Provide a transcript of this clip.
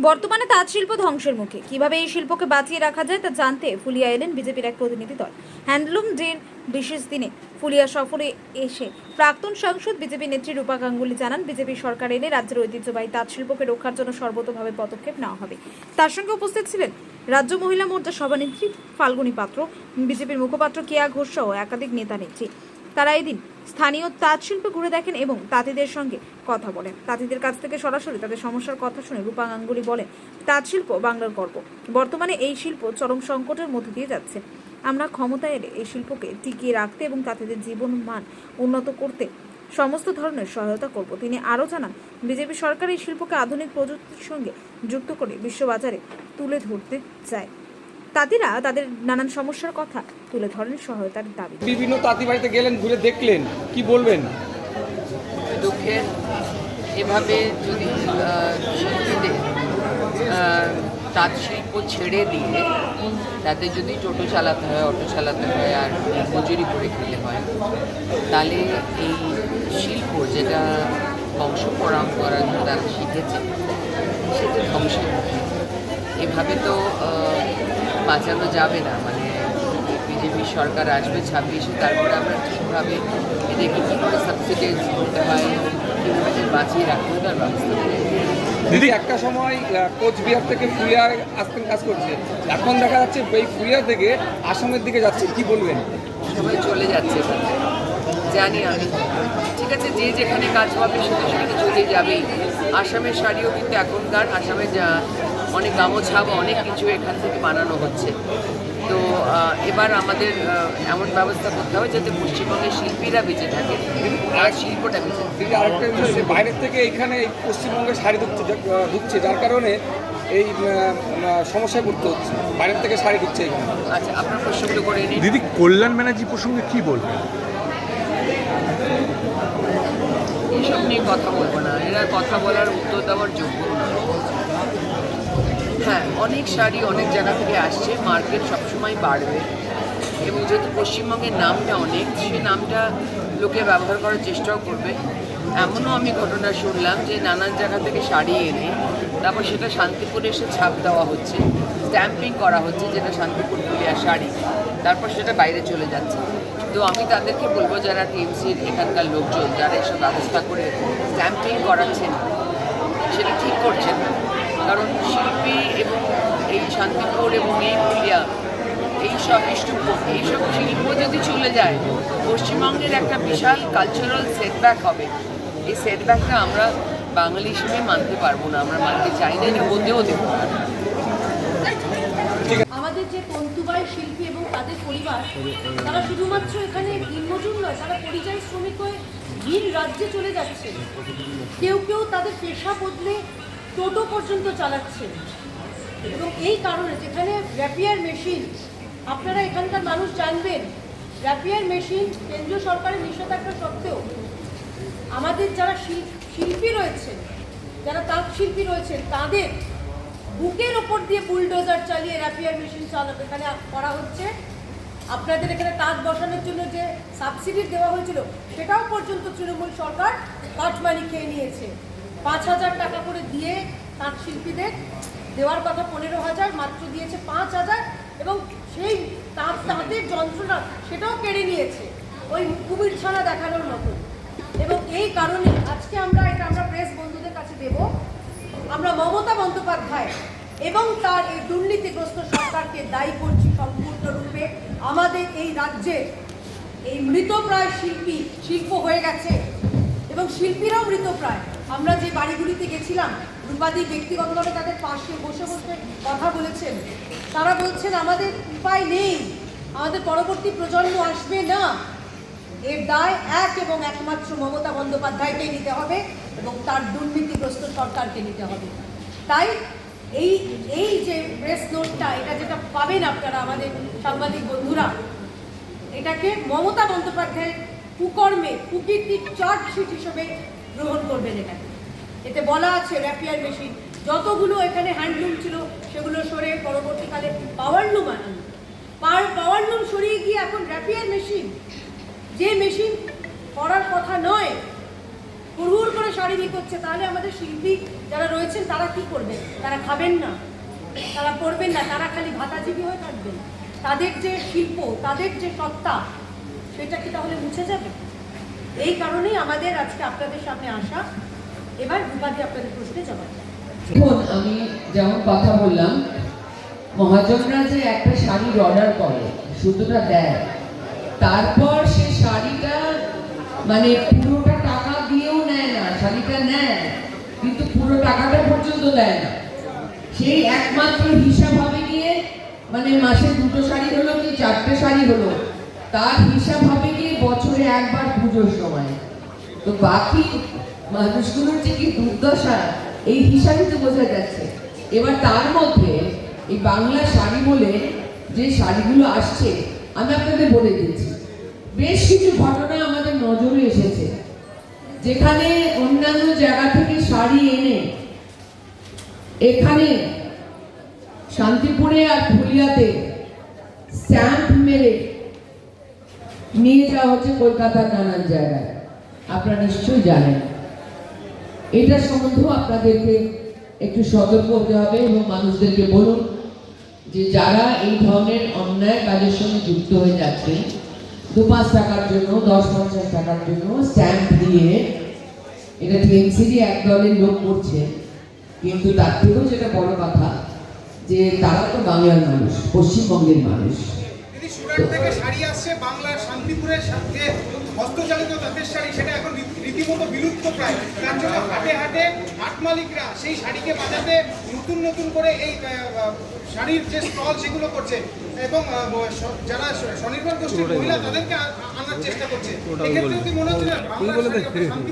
বর্তমানে তাঁত শিল্প ধ্বংসের মুখে। কিভাবে এই শিল্পকে বাঁচিয়ে রাখা যায় তা জানতে ফুলিয়া এলেন বিজেপির এক প্রতিনিধি দল। হ্যান্ডলুম ডের বিশেষ দিনে ফুলিয়া সফরে এসে প্রাক্তন সাংসদ বিজেপি নেত্রী রূপা গাঙ্গুলি জানান, বিজেপি সরকার এলে রাজ্যের ঐতিহ্যবাহী তাঁত শিল্পকে রক্ষার জন্য সর্বতোভাবে পদক্ষেপ নেওয়া হবে। তার সঙ্গে উপস্থিত ছিলেন রাজ্য মহিলা মোর্চা সভানেত্রী ফাল্গুনী পাত্র, বিজেপির মুখপাত্র কেয়া ঘোষ সহ একাধিক নেতা নেত্রী। তারা এদিন স্থানীয় তাঁত শিল্প ঘুরে দেখেন এবং তাঁতিদের সঙ্গে কথা বলেন। তাঁতিদের কাছ থেকে সরাসরি তাদের সমস্যার কথা শুনে রূপা গাঙ্গুলি বলেন, তাঁত শিল্প বাংলার গর্ব। বর্তমানে এই শিল্প চরম সংকটের মধ্যে দিয়ে যাচ্ছে। আমরা ক্ষমতায় এলে এই শিল্পকে টিকিয়ে রাখতে এবং তাঁতিদের জীবন মান উন্নত করতে সমস্ত ধরনের সহায়তা করব। তিনি আরও জানান, বিজেপি সরকার এই শিল্পকে আধুনিক প্রযুক্তির সঙ্গে যুক্ত করে বিশ্ববাজারে তুলে ধরতে চায়। তাঁতিরা তাদের নানান সমস্যার কথা তুলে ধরেন, সহায়তার দাবি। বিভিন্ন তাঁতি বাড়িতে গেলেন, ঘুরে দেখলেন, কি বলবেন? দুঃখের, এভাবে যদি শিল্পীদের তাঁত শিল্প ছেড়ে দিয়ে তাদের যদি টোটো চালাতে হয়, অটো চালাতে হয় আর মজুরি করে খেতে হয়, তাহলে এই শিল্প যেটা বংশ পরম্পরা তারা শিখেছে সেটা ধ্বংসের মুখে। এভাবে তো বাঁচানো যাবে না। মানে বিজেপি সরকার আসবে 26-এ, তারপরে আমরা ঠিকভাবে এদেরকে কী করে সাবসিডাইজ করতে হয়, কীভাবে বাঁচিয়ে রাখতে হয় তার ব্যবস্থা করে। দিদি, একটা সময় কোচবিহার থেকে ফুলিয়ায় আসতেন, কাজ করছে, এখন দেখা যাচ্ছে এই ফুলিয়া থেকে আসামের দিকে যাচ্ছে, কি বলবেন? সবাই চলে যাচ্ছে, জানি আমি। ঠিক আছে, যে যেখানে কাজ পাবে সেখানে চলে যাবেই। আসামের শাড়িও কিন্তু এখনকার আসামে অনেক গামোছা বা অনেক কিছু এখান থেকে বানানো হচ্ছে। তো এবার আমাদের এমন ব্যবস্থা করতে হবে যাতে পশ্চিমবঙ্গের শিল্পীরা বেঁচে থাকে আর শিল্পটা বেঁচে থাকে। আরেকটা বিষয়, বাইরের থেকে এইখানে এই পশ্চিমবঙ্গে শাড়ি ঢুকছে, যার কারণে এই সমস্যায় পড়তে হচ্ছে। বাইরের থেকে শাড়ি ঢুকছে এখানে। আচ্ছা, আপনার প্রশ্নগুলো করে নিন। দিদি, কল্যাণ ব্যানার্জি প্রসঙ্গে কি বলবেন? এইসব নিয়ে কথা বলবো না, এরা কথা বলার উত্তর দেওয়ার যোগ্য না। হ্যাঁ, অনেক শাড়ি অনেক জায়গা থেকে আসছে, মার্কেট সবসময় বাড়বে এবং যেহেতু পশ্চিমবঙ্গের নামটা অনেক, সেই নামটা লোকে ব্যবহার করার চেষ্টাও করবে। এমনও আমি ঘটনা শুনলাম যে নানান জায়গা থেকে শাড়ি এনে তারপর সেটা শান্তিপুরে এসে ছাপ দেওয়া হচ্ছে, স্ট্যাম্পিং করা হচ্ছে যেটা শান্তিপুর ফুলিয়া শাড়ি, তারপর সেটা বাইরে চলে যাচ্ছে। তো আমি তাদেরকে বলবো, যারা টিএমসির এখানকার লোকজন যারা এসব ব্যবস্থা করে স্ট্যাম্পিং করাচ্ছেন সেটা ঠিক করছেন না। কারণ শিল্পী এবং এই শান্তিপুর এবং এই ফুলিয়া এইসব শিল্প যদি চলে যায়, পশ্চিমবঙ্গের একটা বিশাল কালচারাল সেটব্যাক হবে। এই সেটব্যাকটা আমরা বাঙালি হিসেবে মানতে পারবো না, আমরা মানতে চাই না, এটা হতেও দেবো না। আমাদের যে তন্তুবায় শিল্পী এবং তাদের পরিবার, তারা শুধুমাত্র এখানে দিনমজুর নয়, তারা পরিযায়ী শ্রমিক হয়ে ভিন রাজ্যে চলে যাচ্ছে। কেউ কেউ তাদের পেশা বদলে টোটো পর্যন্ত চালাচ্ছে। এবং এই কারণে যেখানে র্যাপিয়ার মেশিন, আপনারা এখানকার মানুষ জানবেন, র্যাপিয়ার মেশিন কেন্দ্রীয় সরকারের নিষেধাজ্ঞা সত্ত্বেও আমাদের যারা শিল্পী রয়েছেন, যারা তাঁত শিল্পী রয়েছেন, তাদের বুকের ওপর দিয়ে বুলডোজার চালিয়ে র্যাপিয়ার মেশিন চালানো এখানে করা হচ্ছে। আপনাদের এখানে তাঁত বসানোর জন্য যে সাবসিডি দেওয়া হয়েছিল সেটাও পর্যন্ত তৃণমূল সরকার কাটমানি খেয়ে নিয়েছে। 5,000 টাকা করে দিয়ে তাঁত শিল্পীদের দেওয়ার কথা 15,000, মাত্র দিয়েছে 5,000, এবং সেই তাঁতের যন্ত্রণা সেটাও কেড়ে নিয়েছে ওই কুমির ছানা দেখানোর মতো। এবং এই কারণে আজকে আমরা প্রেস বন্ধুদের কাছে দেব, আমরা মমতা বন্দ্যোপাধ্যায় এবং তার এই দুর্নীতিগ্রস্ত সরকারকে দায়ী করছি সম্পূর্ণরূপে। আমাদের এই রাজ্যে এই মৃতপ্রায় শিল্প হয়ে গেছে এবং শিল্পীরাও মৃতপ্রায়। আমরা যে বাড়িগুলিতে গেছিলাম, রূপাদি ব্যক্তিগতভাবে তাদের পাশে বসে বসে কথা বলেছেন। তারা বলছেন আমাদের উপায় নেই, আমাদের পরবর্তী প্রজন্ম আসবে না। এর দায় এক এবং একমাত্র মমতা বন্দ্যোপাধ্যায়কে নিতে হবে এবং তার দুর্নীতিগ্রস্ত সরকারকে নিতে হবে। তাই এই যে প্রেস নোটটা, এটা যেটা পাবেন আপনারা আমাদের সাংবাদিক বন্ধুরা, এটাকে মমতা বন্দ্যোপাধ্যায়ের কুকর্মে কুকীর্তির চার্জশিট হিসেবে গ্রহণ করবেন। এতে বলা আছে র্যাপিয়ার মেশিন যতগুলো এখানে হ্যান্ডলুম ছিল সেগুলো সরে পরবর্তীকালে পাওয়ারলুম আনানো, পাওয়ারলুম সরিয়ে গিয়ে এখন র্যাপিয়ার মেশিন, যে মেশিন করার কথা নয়। হুড় করে শাড়ি বিক্রি করছে, তাহলে আমাদের শিল্পী যারা রয়েছেন তারা কি করবেন? তারা খাবেন না, তারা পড়বেন না, তারা খালি ভাতাজীবী হয়ে থাকবেন। তাদের যে শিল্প, তাদের যে সত্তা, সেটা কি তাহলে মুছে যাবে? এই কারণেই আমাদের আজকে আপনাদের সামনে আসা। এবার রূপাদি আপনাদের প্রশ্নে জবাব দেন। দেখুন, আমি যেমন কথা বললাম, মহাজনরা যে একটা শাড়ির অর্ডার করে, সুতোটা দেয়, তারপর সে শাড়িটা মানে পুরোটা টাকা দিয়েও নেয় না, শাড়িটা নেয় কিন্তু পুরো টাকাটা পর্যন্ত দেয় না। সেই একমাত্র হিসাব হবে গিয়ে মানে মাসে 2টো শাড়ি হলো কি 4টে শাড়ি হলো, তার হিসাব হবে গিয়ে বছরে একবার পুজোর সময়। তো বাকি মানুষগুলোর যে কি দুর্দশা এই হিসাবে তো বোঝা যাচ্ছে। এবার তার মধ্যে এই বাংলা শাড়ি বলে যে শাড়িগুলো আসছে, আমি আপনাদের বলে দিচ্ছি, বেশ কিছু ঘটনা আমাদের নজরে এসেছে, যেখানে অন্যান্য জায়গা থেকে শাড়ি এনে এখানে শান্তিপুরে আর ফুলিয়াতে স্ট্যাম্প মেরে নিয়ে যাওয়া হচ্ছে কলকাতার নানান জায়গায়। আপনারা নিশ্চয়ই জানেন। এটা সম্বন্ধেও আপনাদেরকে একটু সতর্ক হতে হবে এবং মানুষদেরকে বলুন যে যারা এই ধরনের অন্যায় কাজের সঙ্গে যুক্ত হয়ে যাচ্ছে, 2-5 টাকার জন্য, 10-50 টাকার জন্য স্ট্যাম্প দিয়ে, এটা টিএমসিরই এক দলের লোক করছে, কিন্তু তার থেকেও যেটা বড় কথা যে তারা তো বাংলার মানুষ, পশ্চিমবঙ্গের মানুষ। যদি সুরাট থেকে শাড়ি আসছে, বাংলার শান্তিপুরের যে হস্তচালিত তাঁতের শাড়ি, সেটা এখন রীতিমতো বিলুপ্ত প্রায়। তার জন্য হাটে হাটে হাট মালিকরা সেই শাড়িকে বাজাতে নতুন নতুন করে এই শাড়ির যে স্টল সেগুলো করছে এবং যারা স্বনির্ভর গোষ্ঠীর মহিলা তাদেরকে আনার চেষ্টা করছে। এক্ষেত্রেও কি মনে হচ্ছে না বাংলার শাড়ি